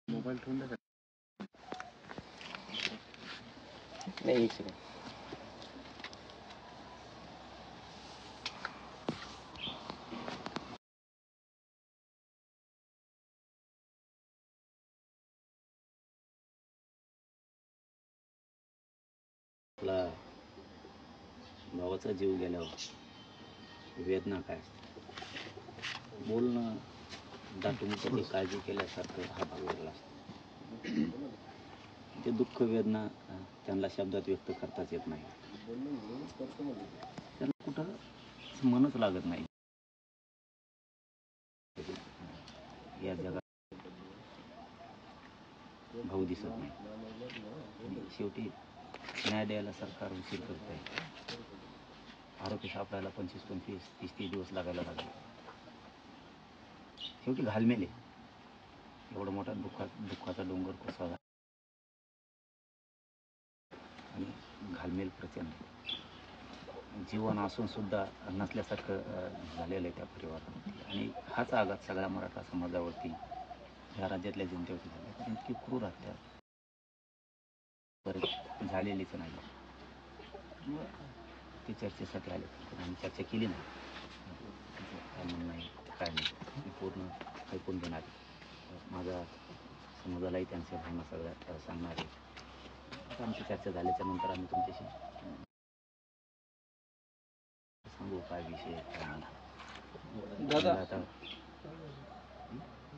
Mobile ठेवून द्या नाही. एक सेकंड. आपला भावाचा जीव गेल्यावर वेदना काय बोलणं दाटून त्याची काळजी केल्यासारखं हा भाव वेगळा असतो. ते दुःख वेदना त्यांना शब्दात व्यक्त करताच येत नाही. त्यांना कुठं मनच लागत नाही. या जगात भाऊ दिसत नाही. शेवटी न्याय द्यायला सरकार उशीर करत आहे. आरोपी सापडायला 25-25, 30-30 दिवस लागायला लागले. शेवटी घालमेले एवढा मोठा दुःखाचा डोंगर कोसळला आणि घालमेल प्रचंड. जीवन असून सुद्धा नसल्यासारखं झालेलं आहे त्या परिवारावरती. आणि हाच आघात सगळ्या मराठा समाजावरती, या राज्यातल्या जनतेवरती झाला. इतकी क्रूर हत्या परत झालेलीच नाही. ते चर्चेसाठी आले पण आम्ही चर्चा केली नाही. काय म्हणणं नाही काय नाही मी पूर्ण ऐकून घेणार. माझा समाजालाही त्यांच्या भावना सगळ्या सांगणार आहे. आता आमची चर्चा झाल्याच्या नंतर आम्ही तुमच्याशी सांगू काय विषय काय नाही. दादा आता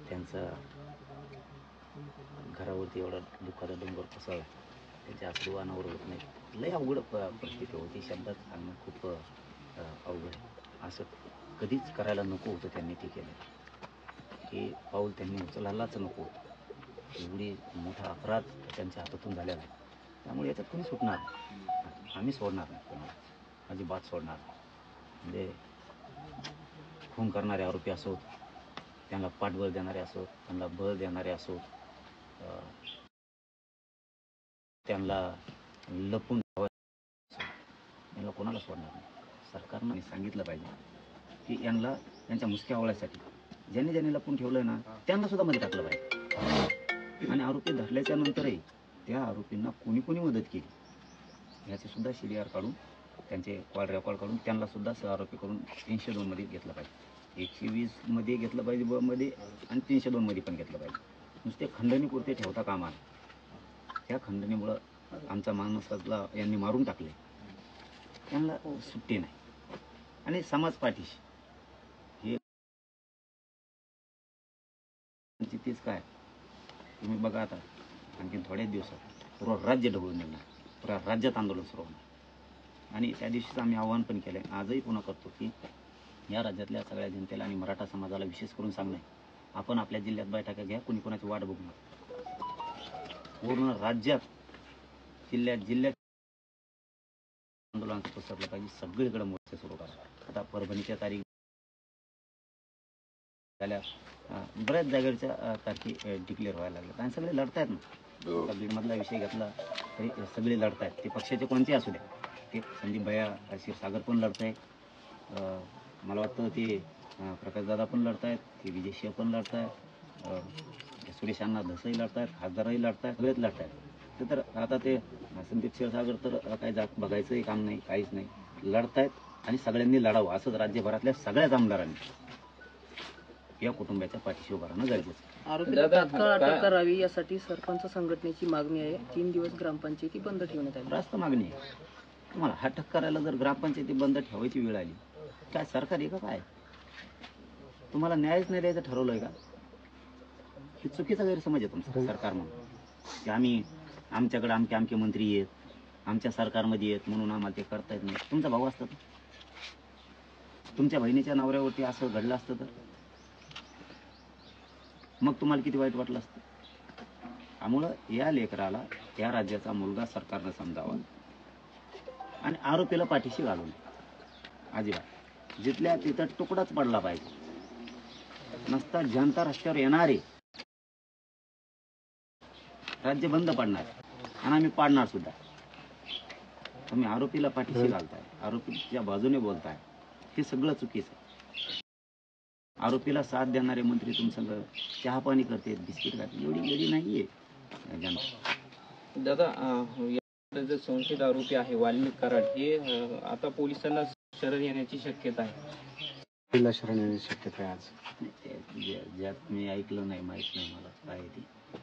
त्यांचा घरावरती एवढा दुःखाचा डोंगर कोसळला. त्यांच्या अश्रू अनावर होत नाही. लय अवघड परिस्थिती होती. शब्दात सांगणं खूप अवघड. असं कधीच करायला नको होतं. त्यांनी ते केलं. हे पाऊल त्यांनी उचलायलाच नको होतं. एवढी मोठा अपराध त्यांच्या हातातून झालेला आहे. त्यामुळे याच्यात कोणी सुटणार नाही. आम्ही सोडणार नाही कोणाला. अजिबात सोडणार नाही. म्हणजे खून करणारे आरोपी असोत, त्यांना पाठबळ देणारे असोत, त्यांना बळ देणारे असोत, त्यांना लपून यांना कोणाला सोडणार नाही. सरकारनं सांगितलं पाहिजे की यांच्या मुसक्या आवळ्यासाठी ज्यांनी ज्यांनी लपून ठेवलं ना त्यांना सुद्धा मध्ये टाकलं पाहिजे. आणि आरोपी धरल्याच्या नंतरही त्या आरोपींना कोणी कोणी मदत केली याची सुद्धा CDR काढून, त्यांचे कॉल रेकॉर्ड काढून त्यांना सुद्धा सहआरोपी करून 302 मध्ये घेतलं पाहिजे. 120 मध्ये घेतलं पाहिजे ब मध्ये आणि 302 मध्ये पण घेतलं पाहिजे. नुसते खंडणीपुरते ठेवता कामा नये. त्या खंडणीमुळं आमचा माणसाला यांनी मारून टाकले. त्यांना सुट्टी नाही. आणि समाज पाठीशी हे तीच काय तुम्ही बघा. आता आणखी थोड्याच दिवसात पूर्ण राज्य ढवळून निघणार. पुऱ्या राज्यात आंदोलन सुरू होणार. आणि त्या दिवशीच आम्ही आवाहन पण केलं आहे. आजही पुन्हा करतो की या राज्यातल्या सगळ्या जनतेला आणि मराठा समाजाला विशेष करून सांगणं आहे, आपण आपल्या जिल्ह्यात बैठका घ्या. कोणी कोणाची वाट बघू नका. पूर्ण राज्यात जिल्ह्यात आंदोलन पसरलं पाहिजे. सगळीकडे मोर्चे सुरू करा. आता परभणीच्या तारीख झाल्या. बऱ्याच जागेच्या तारखे डिक्लेअर व्हायला लागल्यात आणि सगळे लढतायत ना. बीडमधला विषय घेतला तरी सगळे लढतायत. ते पक्षाचे कोणते असू द्या. ते संदीप भैया क्षीरसागर पण लढतायत. मला वाटतं ते प्रकाशदादा पण लढतायत. ते विजय शेह पण लढतायत. सुरेश अण्णा धसही लढतायत. खासदारही लढतायत. सगळेच लढतायत. तर आता ते संदीप क्षीरसागर तर काही जात बघायचंही काम नाही, काहीच नाही. लढतायत आणि सगळ्यांनी लढावं. असंच राज्यभरातल्या सगळ्याच आमदारांनी या कुटुंबाच्या पाठीशी उभं राहणं गरजेचं आहे. आरोपीला तात्काळ अटक करावी यासाठी सरपंच संघटनेची मागणी आहे. 3 दिवस ग्रामपंचायती बंद ठेवण्यात आली. रास्त मागणी आहे. तुम्हाला अटक करायला जर ग्रामपंचायती बंद ठेवायची वेळ आली काय सरकार आहे का काय? तुम्हाला न्यायच नाही द्यायचं ठरवलंय का? हे चुकीचा गैरसमज आहे तुमचा सरकार म्हणून की आमच्याकडे आमके मंत्री आहेत, आमच्या सरकारमध्ये आहेत म्हणून आम्हाला ते करता येत नाही. तुमचा भाऊ असतं तर, तुमच्या बहिणीच्या नवऱ्यावरती असं घडलं असतं तर मग तुम्हाला किती वाईट वाटलं असतं. त्यामुळं या लेकराला या राज्याचा मुलगा सरकारनं समजावा आणि आरोपीला पाठीशी घालून अजिबात जिथल्या तिथं तुकडाच पडला पाहिजे. नसता जनता रस्त्यावर येणारे राज्य बंद पडणार आणि आम्ही पाडणार सुद्धा. तुम्ही आरोपीला पाठीशी घालताय, आरोपीच्या बाजूने बोलताय, हे सगळं चुकीचं आहे. आरोपीला साथ देणारे मंत्री तुमचं चहा पाणी करते, बिस्किट खाते, एवढी एवढी नाहीये जनता. दादा, जे संशयित आरोपी आहे वाल्मिक कराड हे आता पोलिसांना शरण येण्याची शक्यता आहे. शरण येण्याची शक्यता आहे आज. ज्यात मी ऐकलं नाही, माहित नाही मला काय आहे ते.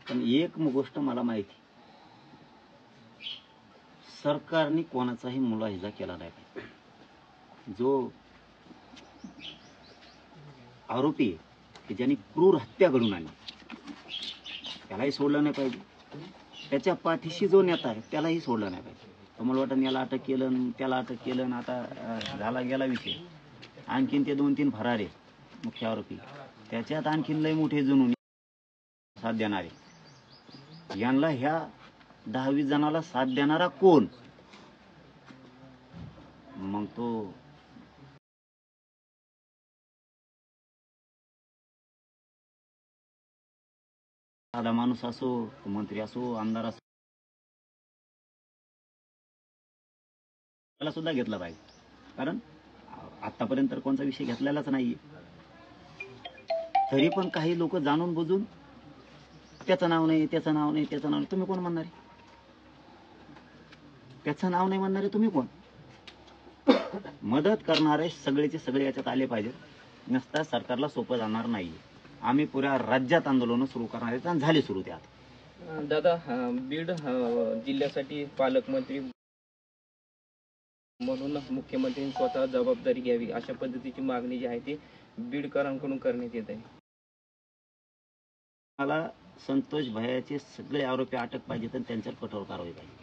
पण एक गोष्ट मला माहिती, सरकारने कोणाचाही मुलाहिजा केला नाही पाहिजे. जो आरोपी आहे की ज्यांनी क्रूर हत्या घडून आणली त्यालाही सोडलं नाही पाहिजे. त्याच्या पाठीशी जो नेता आहे त्यालाही सोडलं नाही पाहिजे. तर मला वाटतं याला अटक केलं, त्याला अटक केलं, आता झाला गेला विषय. आणखीन ते 2-3 फरारे मुख्य आरोपी, त्याच्यात आणखीन लय मोठे जुनून साथ देणारे. यांना ह्या 10-20 जणाला साथ देणारा कोण? मग तो साधा माणूस असो, मंत्री असो, आमदार असो, त्याला सुद्धा घेतला पाहिजे. कारण आतापर्यंत तर कोणता विषय घेतलेलाच नाहीये. तरी पण काही लोक जाणून बुजून त्याचं नाव नाही, त्याचं नाव नाही, त्याचं नाव नाही. तुम्ही कोण म्हणणारे? त्याचं नाव नाही म्हणणारे तुम्ही कोण? मदत करणारे सगळेचे सगळे याच्यात आले पाहिजेत. नसता सरकारला सोपं जाणार नाहीये. आम्ही पुऱ्या राज्यात आंदोलन सुरू करणार आहेत आणि झाले सुरू. त्यात दादा, बीड जिल्ह्यासाठी पालकमंत्री म्हणून मुख्यमंत्र्यांनी स्वतः जबाबदारी घ्यावी अशा पद्धतीची मागणी जी आहे ती बीडकरांकडून करण्यात येत आहे. मला संतोष भैयाचे सगळे आरोपी अटक पाहिजेत आणि त्यांच्यावर कठोर कारवाई पाहिजे.